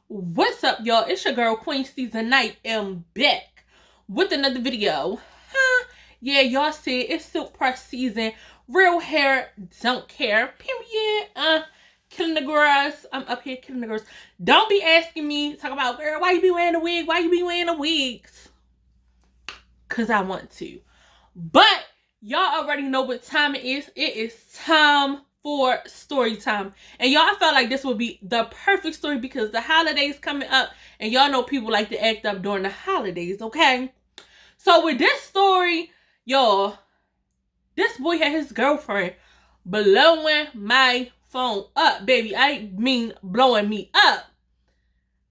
What's up, y'all? It's your girl QueensteezTV, and I am back with another video. Yeah, y'all see it's silk press season. Real hair, don't care. Period. Killing the girls. I'm up here killing the girls. Don't be asking me, talk about, girl, why you be wearing a wig? Why you be wearing a wig? Because I want to. But y'all already know what time it is. It is time for story time. And y'all, I felt like this would be the perfect story because the holidays coming up and y'all know people like to act up during the holidays, okay? So with this story, y'all, this boy had his girlfriend blowing my phone up, baby. I mean blowing me up.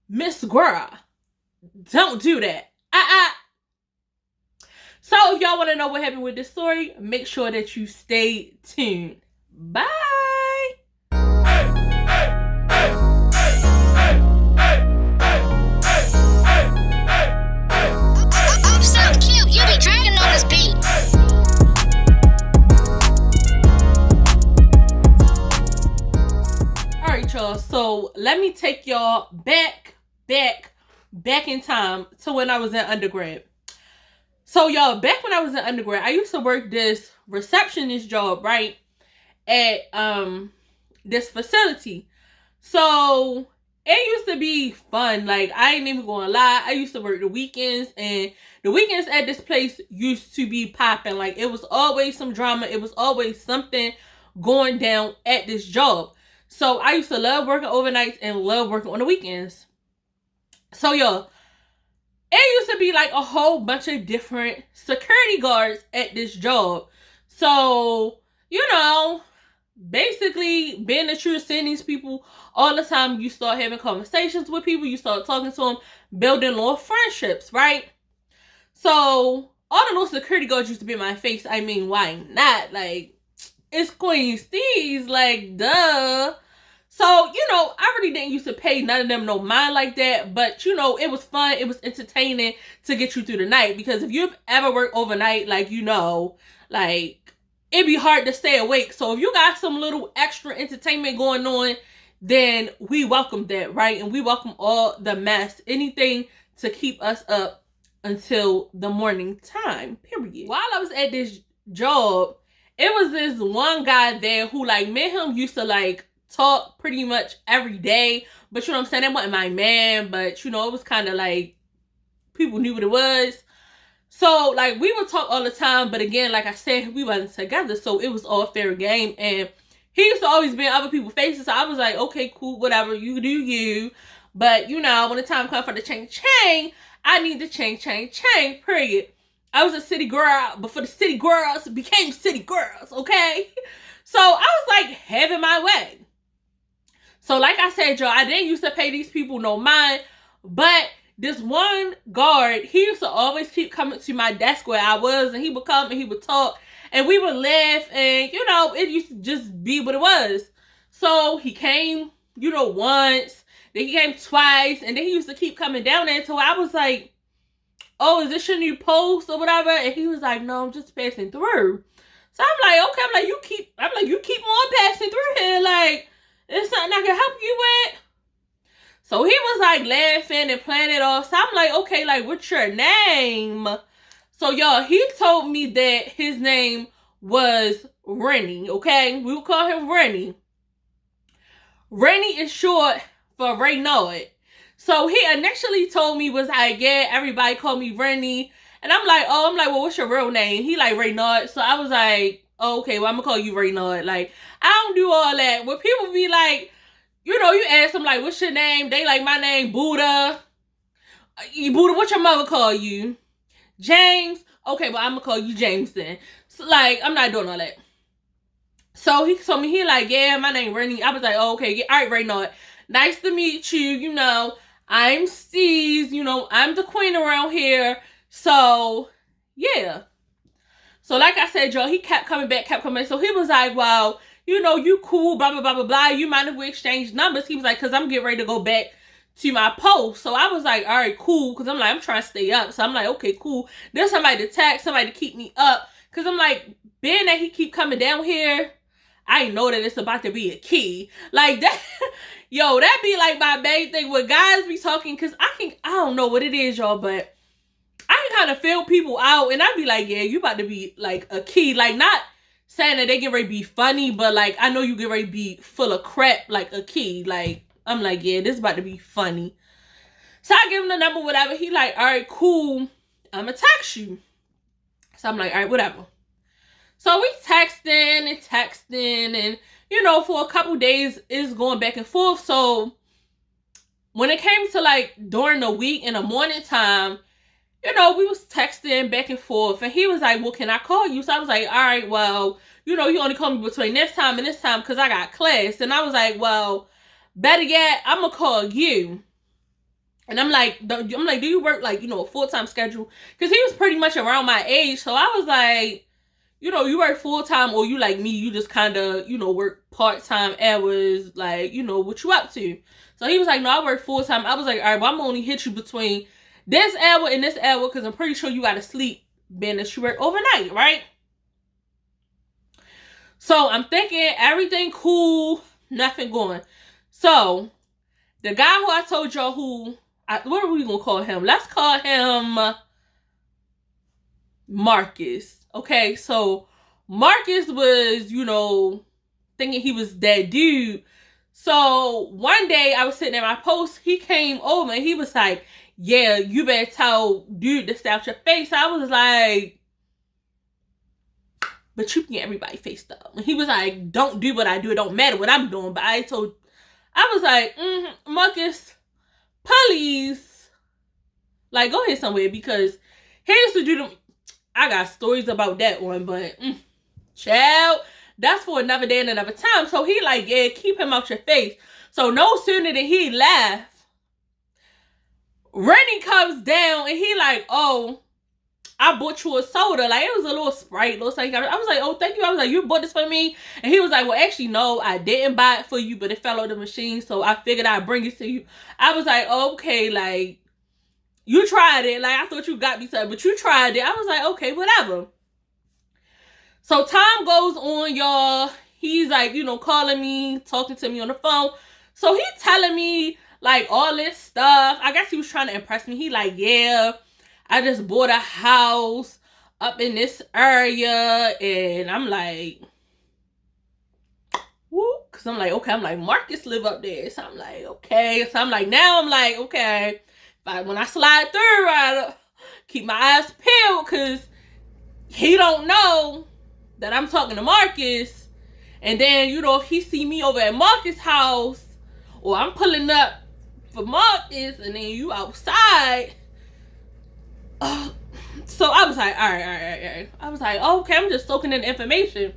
Miss Girl, don't do that. So if y'all want to know what happened with this story, make sure that you stay tuned. Bye. I'm so cute. You be dragging on this beat. All right, y'all. So let me take y'all back in time to when I was in undergrad. So y'all, back when I was in undergrad, I used to work this receptionist job, right? At this facility. So it used to be fun. Like, I ain't even gonna lie. I used to work the weekends, and the weekends at this place used to be popping. Like, it was always some drama. It was always something going down at this job. So I used to love working overnights and love working on the weekends. So y'all, it used to be like a whole bunch of different security guards at this job. So, you know, basically being the truth, seeing these people all the time, you start having conversations with people, you start talking to them, building little friendships, right? So all the little security guards used to be in my face. I mean, why not? Like, it's QueensteezTV, like, duh. So, you know, I really didn't used to pay none of them no mind like that. But, you know, it was fun. It was entertaining to get you through the night. Because if you've ever worked overnight, like, you know, like, it'd be hard to stay awake. So if you got some little extra entertainment going on, then we welcome that, right? And we welcome all the mess. Anything to keep us up until the morning time, period. While I was at this job, it was this one guy there who, like, me and him used to, like, talk pretty much every day. But you know what I'm saying? That wasn't my man. But, you know, it was kind of like people knew what it was. So, like, we would talk all the time. But again, like I said, we wasn't together. So it was all fair game. And he used to always be in other people's faces. So I was like, okay, cool, whatever. You do you. But, you know, when the time comes for the change, I need to change, period. I was a city girl before the city girls became city girls, okay? So I was like having my way. So like I said, y'all, I didn't used to pay these people no mind. But this one guard, he used to always keep coming to my desk where I was. And he would come and he would talk. And we would laugh. And, you know, it used to just be what it was. So he came, you know, once. Then he came twice. And then he used to keep coming down there until I was like, oh, is this your new post or whatever? And he was like, no, I'm just passing through. So I'm like, okay, you keep on passing through here. Like, there's something I can help you with. So he was like laughing and playing it off. So I'm like, okay, like, what's your name? So y'all, he told me that his name was Rennie, okay? We would call him Rennie. Rennie is short for Reynard. So he initially told me was like, yeah, everybody call me Rennie. And I'm like, well, what's your real name? He like Reynard. So I was like, oh, okay, well, I'm gonna call you Reynard. Like, I don't do all that. When people be like, you know, you ask them like, what's your name? They like, my name, Buddha. Buddha, what your mother call you? James? Okay, well, I'm gonna call you James then. So, like, I'm not doing all that. So he told me, he like, yeah, my name Rennie. I was like, oh, okay, yeah, all right, Reynard. Nice to meet you, you know. I'm Steez, you know, I'm the queen around here. So, yeah. So, like I said, y'all, he kept coming back. So, he was like, well, you know, you cool, blah, blah, blah, blah, blah. You mind if we exchange numbers? He was like, because I'm getting ready to go back to my post. So, I was like, all right, cool. Because I'm like, I'm trying to stay up. So, I'm like, okay, cool. There's somebody to text, somebody to keep me up. Because I'm like, being that he keep coming down here, I know that it's about to be a key. Like, that, Yo, that be like my main thing when guys be talking, because I don't know what it is, y'all, but I can kind of feel people out, and I be like, yeah, you about to be like a key. Like, not saying that they get ready to be funny, but like, I know you get ready to be full of crap like a key. Like, I'm like, yeah, this is about to be funny. So I give him the number, whatever. He like, all right, cool. I'm gonna text you. So I'm like, all right, whatever. So we texting, and you know, for a couple days, it's going back and forth. So when it came to like during the week in the morning time, you know, we was texting back and forth, and he was like, well, can I call you? So I was like, all right, well, you know, you only call me between this time and this time because I got class. And I was like, well, better yet, I'm gonna call you. And I'm like, do you work like, you know, a full-time schedule? Because he was pretty much around my age. So I was like, you know, you work full-time, or you like me, you just kind of, you know, work part-time hours, like, you know, what you up to? So he was like, no, I work full-time. I was like, all right, well, I'm only hit you between this hour and this hour because I'm pretty sure you got to sleep being that you work overnight, right? So I'm thinking everything cool, nothing going. So the guy who I told y'all what are we going to call him? Let's call him Marcus. Okay, so Marcus was, you know, thinking he was that dude. So one day I was sitting at my post, he came over and he was like, yeah, you better tell dude to stay out your face. I was like, but you can get everybody faced up. And he was like, don't do what I do. It don't matter what I'm doing. But I was like, Marcus, please, like, go ahead somewhere, because he used to do them. I got stories about that one, but child, that's for another day and another time. So he like, yeah, keep him out your face. So no sooner than he left, Rennie comes down and he like, oh, I bought you a soda. Like, it was a little Sprite, little something. I was like, oh, thank you. I was like, you bought this for me? And he was like, well, actually, no, I didn't buy it for you, but it fell out the machine, so I figured I'd bring it to you. I was like, okay, like, you tried it. Like, I thought you got me something, but you tried it. I was like, okay, whatever. So time goes on, y'all. He's like, you know, calling me, talking to me on the phone. So he's telling me like all this stuff. I guess he was trying to impress me. He like, yeah, I just bought a house up in this area. And I'm like, woo. Because I'm like, okay. I'm like, Marcus live up there. So I'm like, okay. So I'm like, now I'm like, okay. When I slide through, I keep my eyes peeled, because he don't know that I'm talking to Marcus. And then, you know, if he see me over at Marcus' house, or I'm pulling up for Marcus, and then you outside. So I was like, all right. I was like, okay, I'm just soaking in the information.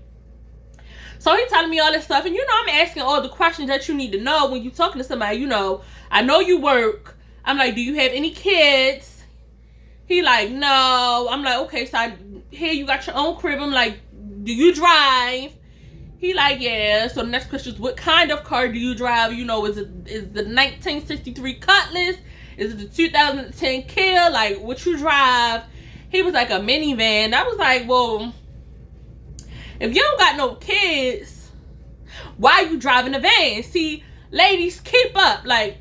So he telling me all this stuff, and you know, I'm asking all the questions that you need to know when you're talking to somebody. You know, I know you work. I'm like, do you have any kids? He like, no. I'm like, okay, so here you got your own crib. I'm like, do you drive? He like, yeah. So the next question is, what kind of car do you drive? You know, is the 1963 Cutlass? Is it the 2010 Kia? Like, what you drive? He was like, a minivan. I was like, well, if you don't got no kids, why are you driving a van? See, ladies, keep up. Like,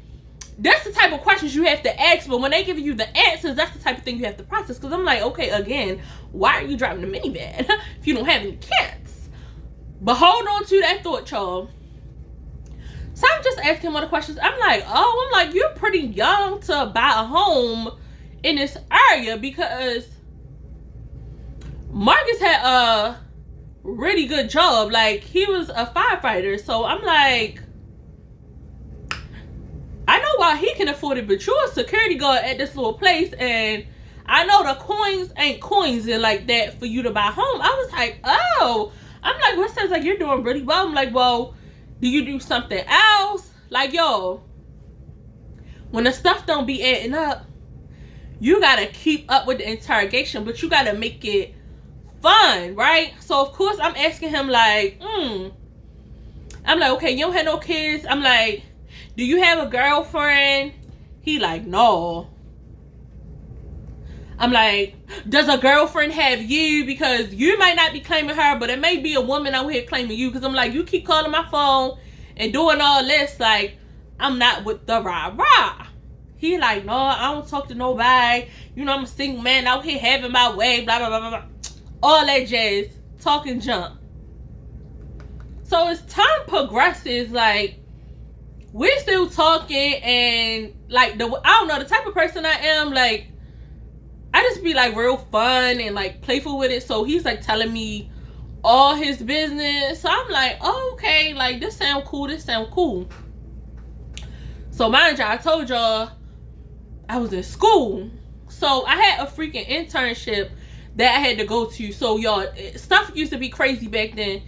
that's the type of questions you have to ask, but when they give you the answers, that's the type of thing you have to process. Because I'm like, okay, again, why are you driving a minivan if you don't have any kids? But hold on to that thought, y'all. So I'm just asking him all the questions. I'm like, you're pretty young to buy a home in this area, because Marcus had a really good job. Like, he was a firefighter. So I'm like, I know why he can afford it, but you're a security guard at this little place, and I know the coins ain't coins and like that for you to buy a home. I was like, oh. I'm like, what sounds like you're doing really well? I'm like, well, do you do something else? Like, yo, when the stuff don't be adding up, you gotta keep up with the interrogation, but you gotta make it fun, right? So of course I'm asking him like, I'm like, okay, you don't have no kids? I'm like, do you have a girlfriend? He like, no. I'm like, does a girlfriend have you? Because you might not be claiming her, but it may be a woman out here claiming you. Because I'm like, you keep calling my phone and doing all this. Like, I'm not with the rah-rah. He like, no, I don't talk to nobody. You know, I'm a single man out here having my way, blah, blah, blah, blah, blah. All that jazz, talking junk. So as time progresses, like, we're still talking, and like, I don't know, the type of person I am, like, I just be like real fun and like playful with it. So he's like telling me all his business. So I'm like, oh, okay, like this sound cool. So mind you, I told y'all I was in school. So I had a freaking internship that I had to go to. So y'all, stuff used to be crazy back then.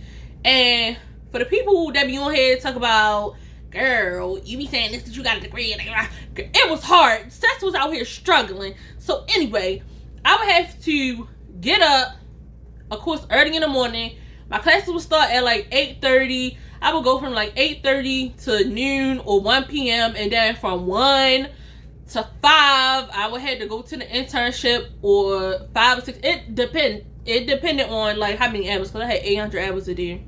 And for the people that be on here talk about, girl, you be saying this that you got a degree, it was hard. Seth was out here struggling. So anyway, I would have to get up, of course, early in the morning. My classes would start at like 8:30. I would go from like 8:30 to noon or 1 p.m. And then from 1 to 5, I would have to go to the internship, or 5 or 6. It depended on like how many hours, because I had 800 hours a day.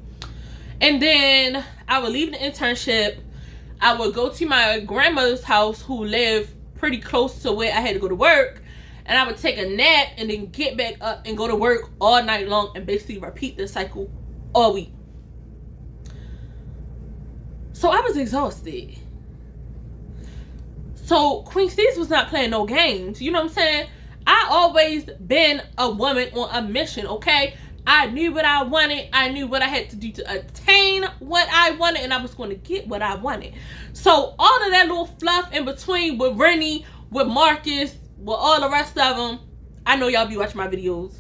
And then I would leave the internship. I would go to my grandmother's house, who lived pretty close to where I had to go to work. And I would take a nap and then get back up and go to work all night long, and basically repeat the cycle all week. So I was exhausted. So Queen Steez was not playing no games. You know what I'm saying? I always been a woman on a mission, okay? I knew what I wanted. I knew what I had to do to attain what I wanted, and I was going to get what I wanted. So all of that little fluff in between with Rennie, with Marcus, with all the rest of them, I know y'all be watching my videos.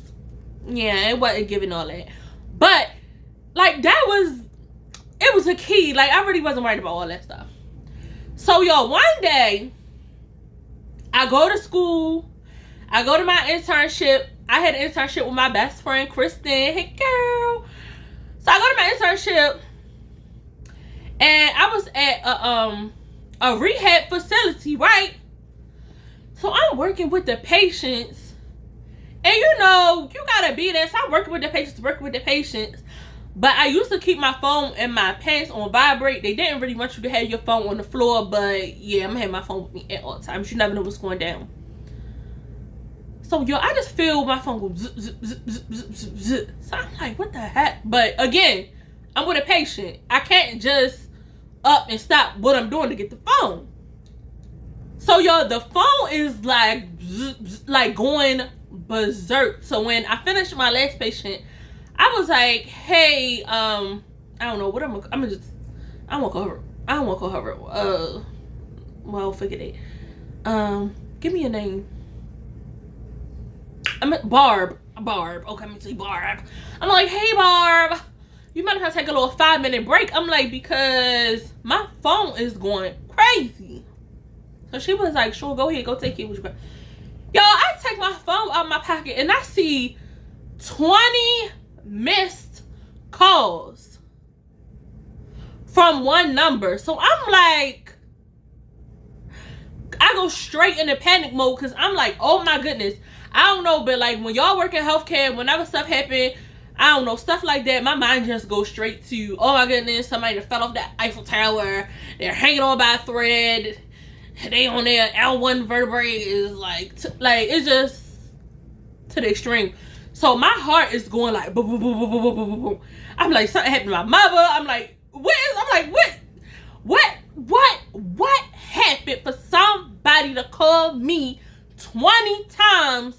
Yeah, it wasn't giving all that. But, like, it was a key. Like, I really wasn't worried about all that stuff. So, y'all, one day, I go to school. I go to my internship. I had an internship with my best friend, Kristen. Hey, girl. So, I go to my internship. And I was at a rehab facility, right? So I'm working with the patients, and you know, you gotta be there. So I'm working with the patients, but I used to keep my phone in my pants on vibrate. They didn't really want you to have your phone on the floor, but yeah, I'm gonna have my phone with me at all times. You never know what's going down. So yo, I just feel my phone go zip, zip, zip, zip, zip, zip, zip. So I'm like, what the heck? But again, I'm with a patient. I can't just up and stop what I'm doing to get the phone. So y'all, the phone is like going berserk. So when I finished my last patient, I was like, hey, I don't know what I won't call her. Well, forget it. Give me a name. Barb. Okay, let me say Barb. I'm like, hey, Barb, you might have to take a little 5-minute break. I'm like, because my phone is going crazy. So she was like, sure, go ahead, go take it. Y'all, I take my phone out of my pocket and I see 20 missed calls from one number. So I'm like, I go straight into panic mode, because I'm like, oh my goodness. I don't know, but like when y'all work in healthcare, whenever stuff happen, I don't know, stuff like that, my mind just goes straight to, oh my goodness, somebody that fell off that Eiffel Tower, they're hanging on by a thread, they on their L1 vertebrae is like, it's just to the extreme. So my heart is going like boom, boom, boom, boom, boom, boom, boom, boom. I'm like, something happened to my mother. I'm like, what happened for somebody to call me 20 times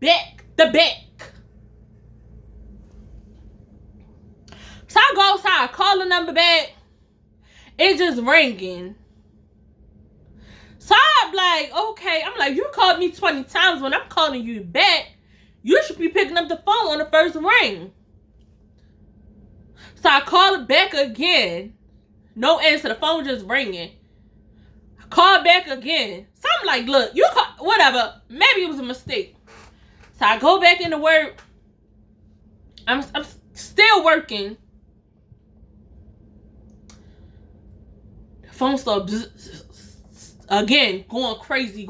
back to back? So I go outside, I call the number back, it's just ringing. So I'm like, okay, I'm like, you called me 20 times. When I'm calling you back, you should be picking up the phone on the first ring. So I call it back again. No answer, the phone just ringing. I call back again. So I'm like, look, you call, whatever, maybe it was a mistake. So I go back into work. I'm still working. The phone starts again, going crazy.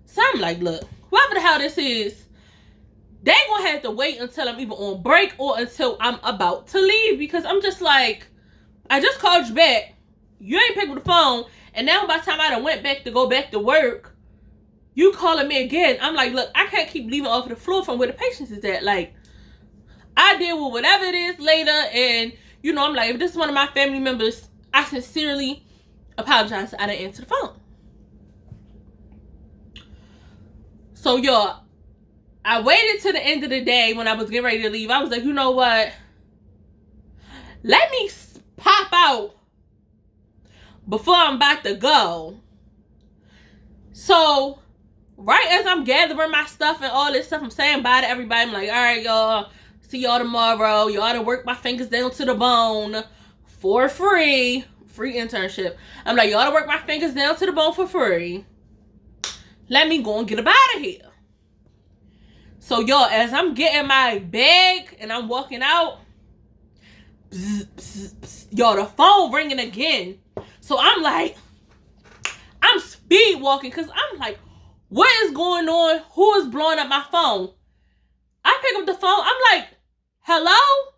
So I'm like, look, whoever the hell this is, they gonna have to wait until I'm either on break or until I'm about to leave, because I'm just like, I just called you back. You ain't picked up the phone. And now by the time I done went back to go back to work, you calling me again. I'm like, look, I can't keep leaving off the floor from where the patients is at. Like, I deal with whatever it is later. And, you know, I'm like, if this is one of my family members, I sincerely apologize. I didn't answer the phone. So, y'all, I waited to the end of the day when I was getting ready to leave. I was like, you know what? Let me pop out before I'm about to go. So, right as I'm gathering my stuff and all this stuff, I'm saying bye to everybody. I'm like, all right, y'all. See y'all tomorrow. Y'all to work my fingers down to the bone for free. Free internship. I'm like, y'all to work my fingers down to the bone for free. Let me go and get up out of here. So, y'all, as I'm getting my bag and I'm walking out, bzz, bzz, bzz, y'all, the phone ringing again. So, I'm like, I'm speed walking because I'm like, what is going on? Who is blowing up my phone? I pick up the phone. I'm like, hello?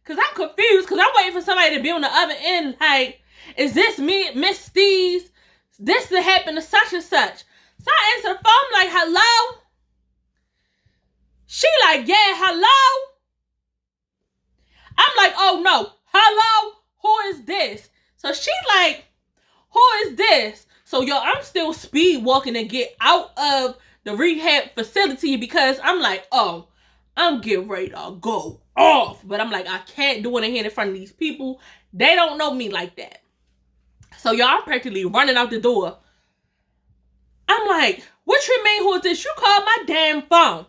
Because I'm confused because I'm waiting for somebody to be on the other end. Like, is this me, Miss Steez? This that happened to such and such. So I answer the phone. I'm like, hello? She like, yeah, hello? I'm like, oh no, hello? Who is this? So she like, who is this? So, yo, I'm still speed walking to get out of the rehab facility because I'm like, oh, I'm getting ready to go off. But I'm like, I can't do it in front of these people. They don't know me like that. So, y'all, I'm practically running out the door. I'm like, what you mean, who is this? You called my damn phone.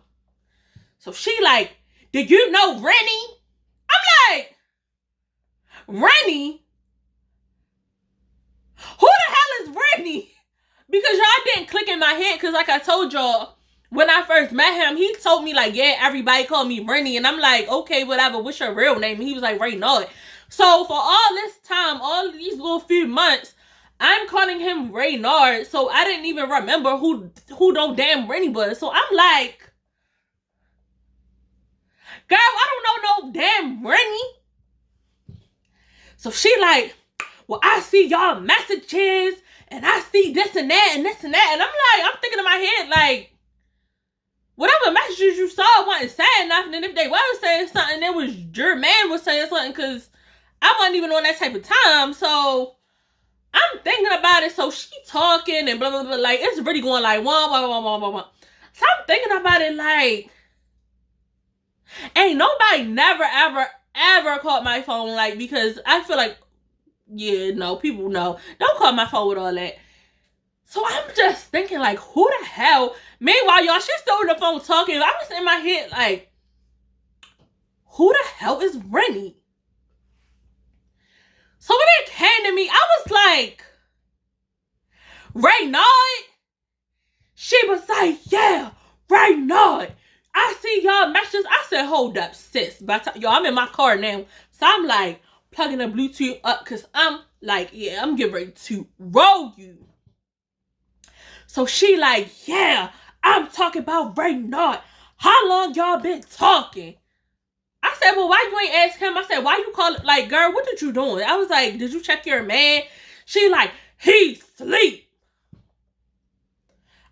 So she like, did you know Rennie? I'm like, Rennie? Who the hell is Rennie? Because y'all didn't click in my head. Because like I told y'all, when I first met him, he told me like, yeah, everybody called me Rennie. And I'm like, okay, whatever. What's your real name? And he was like, Reynard. So for all this time, all these little few months, I'm calling him Reynard. So I didn't even remember who no damn Rennie was. So I'm like, girl, I don't know no damn Rennie. So she like, well, I see y'all messages, and I see this and that, and this and that. And I'm like, I'm thinking in my head, like, whatever messages you saw wasn't saying nothing. And if they was saying something, it was your man was saying something, because I wasn't even on that type of time. So I'm thinking about it. So she talking and blah, blah, blah. Like, it's really going like, wah, wah, wah, wah, wah, wah. So I'm thinking about it like, ain't nobody never, ever, ever called my phone, like, because I feel like, yeah, no, people know. Don't call my phone with all that. So I'm just thinking, like, who the hell? Meanwhile, y'all, she's still on the phone talking. I was in my head, like, who the hell is Rennie? So when it came to me, I was like, Reynard? She was like, yeah, Reynard. I see y'all messages. I said, hold up, sis. But y'all, I'm in my car now. So I'm like, plugging the Bluetooth up because I'm like, yeah, I'm getting ready to roll you. So she like, yeah, I'm talking about Reynard. How long y'all been talking? I said, well, why you ain't ask him? I said, why you call it? Like, girl, what did you doing? I was like, did you check your man? She like, he sleep.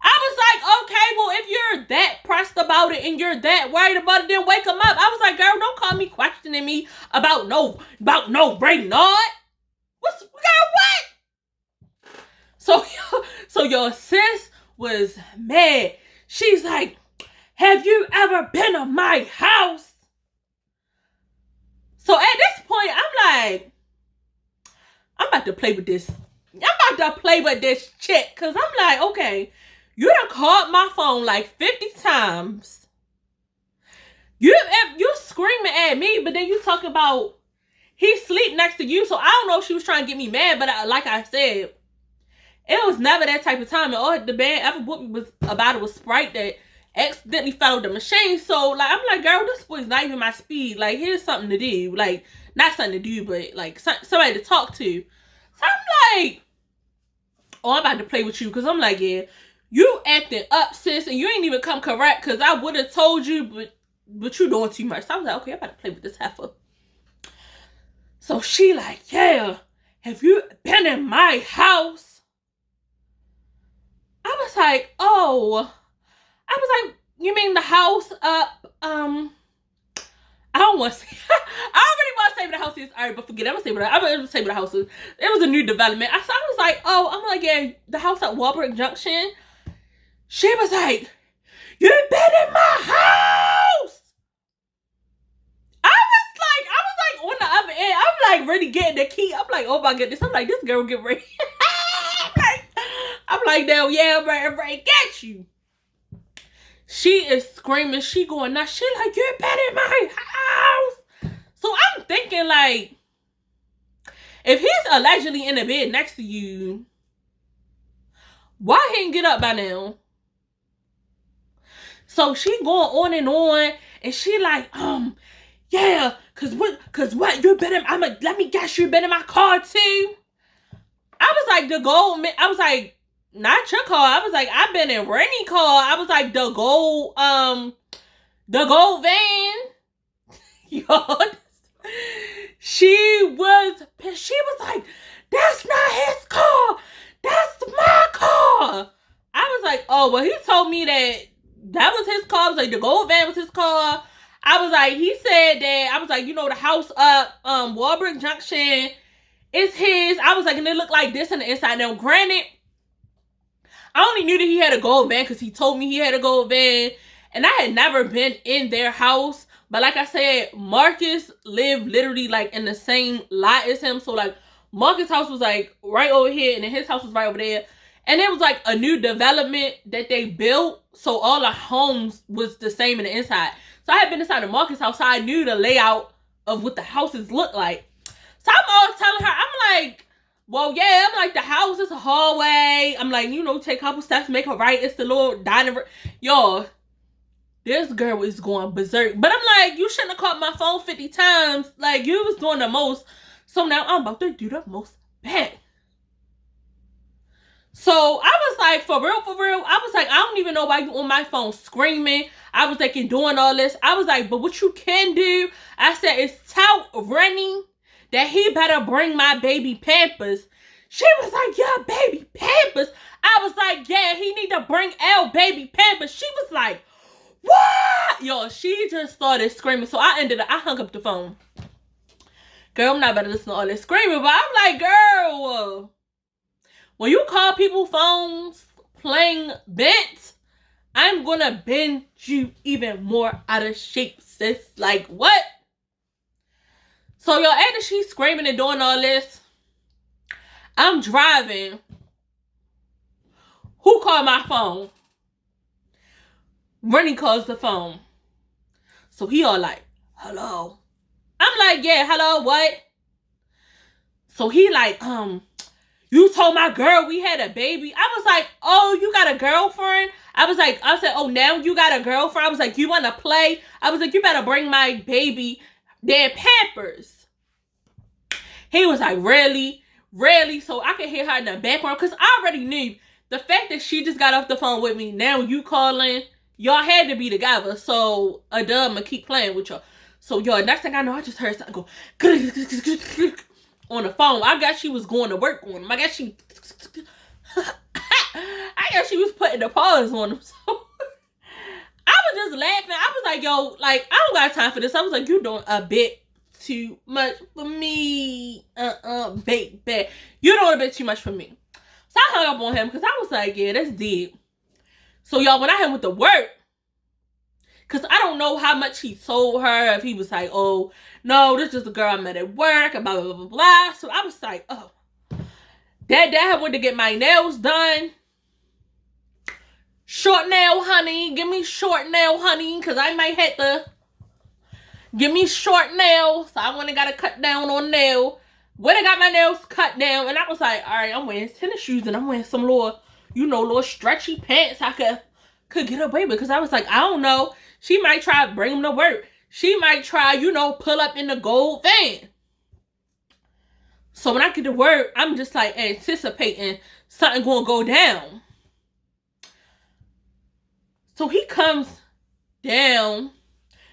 I was like, okay, well, if you're that pressed about it and you're that worried about it, then wake him up. I was like, girl, don't call me questioning me about no Reynard. Girl, what? So your sis was mad. She's like, have you ever been to my house? So at this point, I'm like, I'm about to play with this. I'm about to play with this chick. Because I'm like, okay, you done called my phone like 50 times. You screaming at me, but then you talk about he sleep next to you. So I don't know if she was trying to get me mad, but like I said, it was never that type of time. And all the band ever booked me was about it was Sprite that accidentally followed the machine. So like I'm like, girl, this boy's not even my speed. Like, here's something to do. Like, not something to do, but like somebody to talk to. So I'm like, oh, I'm about to play with you. Because I'm like, yeah, you acting up, sis, and you ain't even come correct. Because I would have told you, but you doing too much. So I was like, okay, I'm about to play with this heifer. So she like, yeah, have you been in my house? I was like, oh. I was like, you mean the house up, I don't want to say, I already want to say what the house is. All right, but forget it. I'm going to say what the house is. It was a new development. I was like, oh, I'm like, yeah, the house at Walbrook Junction. She was like, you've been in my house. I was like on the other end. I'm like ready getting the key. I'm like, oh my goodness. I'm like, this girl get ready. I'm like, no, yeah, I'm ready, get you. She is screaming. She going nuts. She like, you've been in my house. So I'm thinking like, if he's allegedly in the bed next to you, why he didn't get up by now? So she going on, and she like, yeah, cause what, you been in, let me guess, you been in my car too. I was like, I was like, not your car. I was like, I've been in Rennie's car. I was like, the gold van. Yo, she was like, that's not his car. That's my car. I was like, oh, well, he told me that was his car. I was like, the gold van was his car. I was like, he said that, I was like, you know, the house up, Walbrook Junction is his. I was like, and it looked like this on the inside. Now, granted, I only knew that he had a gold van because he told me he had a gold van. And I had never been in their house. But like I said, Marcus lived literally like in the same lot as him. So like Marcus' house was like right over here and then his house was right over there. And it was like a new development that they built. So all the homes was the same in the inside. So I had been inside of Marcus' house. So I knew the layout of what the houses look like. So I'm all telling her, I'm like, well, yeah, I'm like, the house is a hallway. I'm like, you know, take a couple steps, make a right. It's the little dining room. Y'all, this girl is going berserk. But I'm like, you shouldn't have called my phone 50 times. Like, you was doing the most. So now I'm about to do the most back. So I was like, for real, I was like, I don't even know why you on my phone screaming. I was like, you're doing all this. I was like, but what you can do, I said, is tell Rennie that he better bring my baby Pampers. She was like, yeah, baby Pampers. I was like, yeah, he need to bring L baby Pampers. She was like, what? Yo, she just started screaming. So I hung up the phone. Girl, I'm not about to listen to all this screaming, but I'm like, girl, when you call people phones playing bent, I'm gonna bend you even more out of shape, sis. Like, what? So, yo, after she's screaming and doing all this, I'm driving. Who called my phone? Rennie calls the phone. So he all like, hello. I'm like, yeah, hello, what? So he like, you told my girl we had a baby. I was like, oh, you got a girlfriend? I said, oh, now you got a girlfriend? I was like, you want to play? I was like, you better bring my baby their Pampers. He was like, really? Really? So I could hear her in the background because I already knew the fact that she just got off the phone with me. Now you calling, y'all had to be together. So I'm gonna keep playing with y'all. So yo, next thing I know, I just heard something go on the phone. I guess she was going to work on him. I guess she was putting the pause on him. So I was just laughing. I was like, yo, like, I don't got time for this. I was like, you doing a bit too much for me. Baby. You doing a bit too much for me. So I hung up on him because I was like, yeah, that's deep. So y'all, when I went to work, because I don't know how much he told her, if he was like, oh, no, this is the girl I met at work, and blah, blah, blah, blah. So I was like, oh. Dad went to get my nails done. Short nail, honey. Give me short nail, honey, because I might have to. Give me short nails. So I went and got to cut down on nail. When I got my nails cut down, and I was like, all right, I'm wearing tennis shoes, and I'm wearing some little, little stretchy pants I could get away with. Because I was like, I don't know. She might try to bring him to work. She might try, pull up in the gold van. So when I get to work, I'm just like anticipating something going to go down. So he comes down,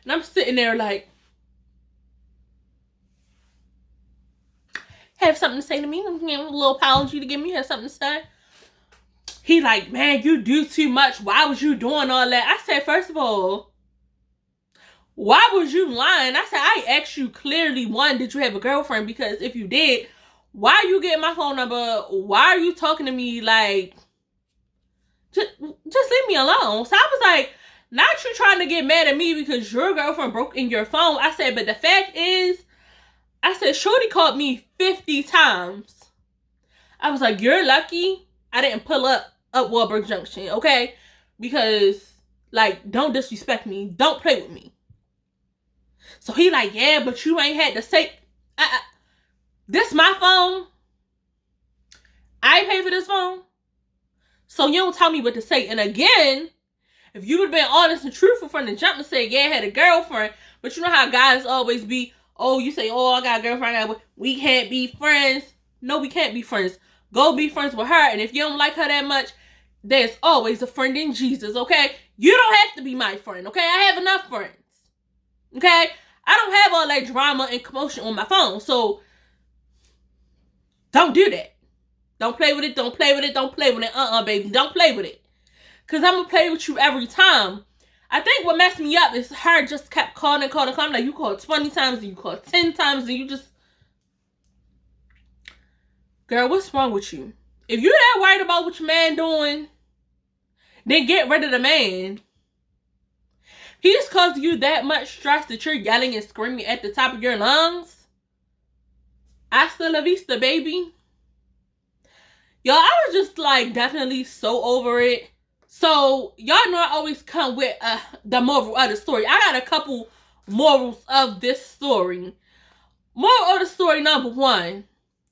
and I'm sitting there like, have something to say to me. A little apology to give me. Have something to say. He like, man, you do too much. Why was you doing all that? I said, first of all, why was you lying? I said, I asked you clearly, one, did you have a girlfriend? Because if you did, why you getting my phone number? Why are you talking to me like, just leave me alone? So I was like, not you trying to get mad at me because your girlfriend broke in your phone. I said, but the fact is, I said, shorty called me 50 times. I was like, you're lucky I didn't pull up Wahlberg Junction, okay? Because, like, don't disrespect me. Don't play with me. So he like, yeah, but you ain't had to say, this my phone. I pay for this phone. So you don't tell me what to say. And again, if you would have been honest and truthful from the jump and say, yeah, I had a girlfriend, but you know how guys always be, oh, you say, oh, I got a girlfriend, we can't be friends. No, we can't be friends. Go be friends with her. And if you don't like her that much, there's always a friend in Jesus, okay? You don't have to be my friend, okay? I have enough friends, okay? I don't have all that drama and commotion on my phone, so don't do that. Don't play with it, don't play with it, don't play with it. Baby, don't play with it. Because I'm going to play with you every time. I think what messed me up is her just kept calling. Like, you called 20 times, and you called 10 times, and you just... Girl, what's wrong with you? If you're that worried about what your man doing, then get rid of the man. He just caused you that much stress that you're yelling and screaming at the top of your lungs. Hasta la vista, baby. Y'all, I was just like definitely so over it. So, y'all know I always come with the moral of the story. I got a couple morals of this story. Moral of the story number one.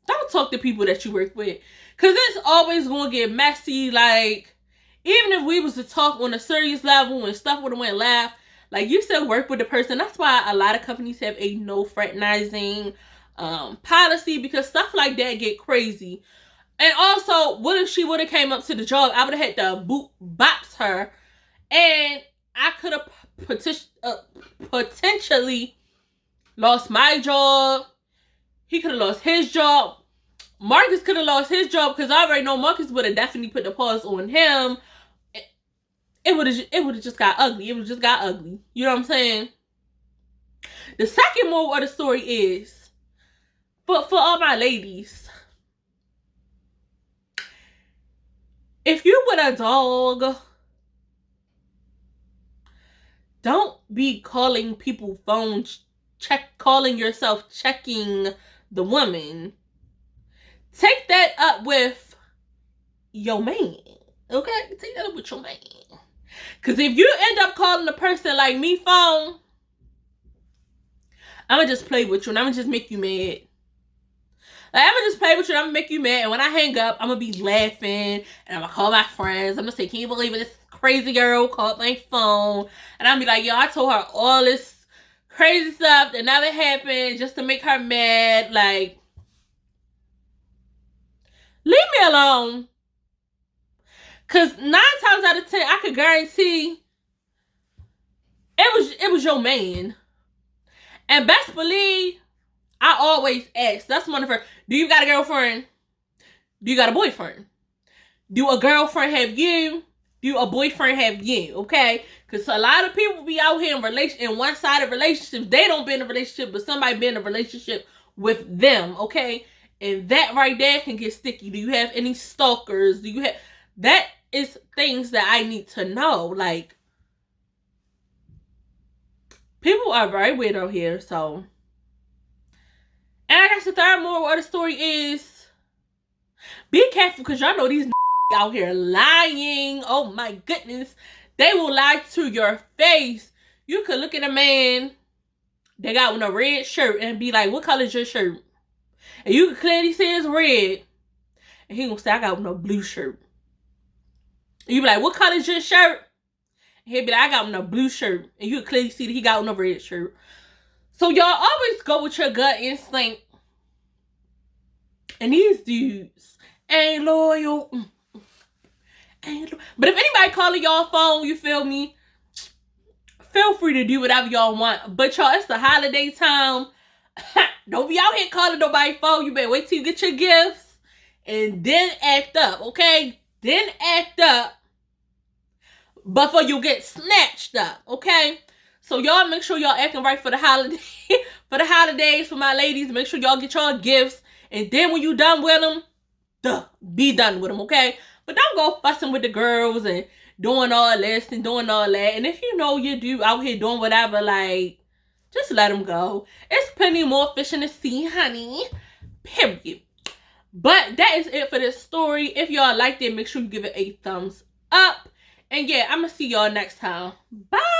Don't talk to people that you work with. Because it's always going to get messy. Like, even if we was to talk on a serious level and stuff would have went left, like, you still work with the person. That's why a lot of companies have a no fraternizing policy. Because stuff like that get crazy. And also, what if she would have came up to the job? I would have had to box her. And I could have potentially lost my job. He could have lost his job. Marcus could have lost his job because I already know Marcus would have definitely put the pause on him. It would have just got ugly. It would have just got ugly. You know what I'm saying? The second moral of the story is, for all my ladies, if you with a dog, don't be calling people phones, calling yourself checking the woman. Take that up with your man, okay? Take that up with your man. Because if you end up calling a person like me phone, I'm going to just play with you and I'm going to just make you mad. Like, I'm going to just play with you and I'm going to make you mad. And when I hang up, I'm going to be laughing and I'm going to call my friends. I'm going to say, can you believe it? This crazy girl called my phone. And I'll be like, yo, I told her all this crazy stuff that never happened just to make her mad. Like, leave me alone. Because 9 times out of 10, I could guarantee it was your man. And best believe, I always ask. That's one of her. Do you got a girlfriend? Do you got a boyfriend? Do a girlfriend have you? Do a boyfriend have you? Okay? Because a lot of people be out here in one-sided relationships. They don't be in a relationship, but somebody be in a relationship with them. Okay? And that right there can get sticky. Do you have any stalkers? Do you have... That is things that I need to know. Like, people are very weird out here, so... And I guess the third moral of the story is, be careful, because y'all know these out here lying. Oh my goodness. They will lie to your face. You could look at a man that got on a red shirt and be like, what color is your shirt? And you can clearly see it's red. And he gonna say, I got on a blue shirt. And you be like, what color is your shirt? And he'll be like, I got on a blue shirt. And you can clearly see that he got on a red shirt. So y'all always go with your gut instinct. And these dudes ain't loyal. But if anybody calling y'all phone, you feel me? Feel free to do whatever y'all want. But y'all, it's the holiday time. Don't be out here calling nobody phone. You better wait till you get your gifts and then act up, okay? Then act up before you get snatched up, okay? So y'all make sure y'all acting right for the holiday, for the holidays, for my ladies. Make sure y'all get y'all gifts, and then when you done with them, be done with them, okay? But don't go fussing with the girls and doing all this and doing all that. And if you know you do out here doing whatever, like, just let them go. It's plenty more fish in the sea, honey. Period. But that is it for this story. If y'all liked it, make sure you give it a thumbs up. And yeah, I'm going to see y'all next time. Bye.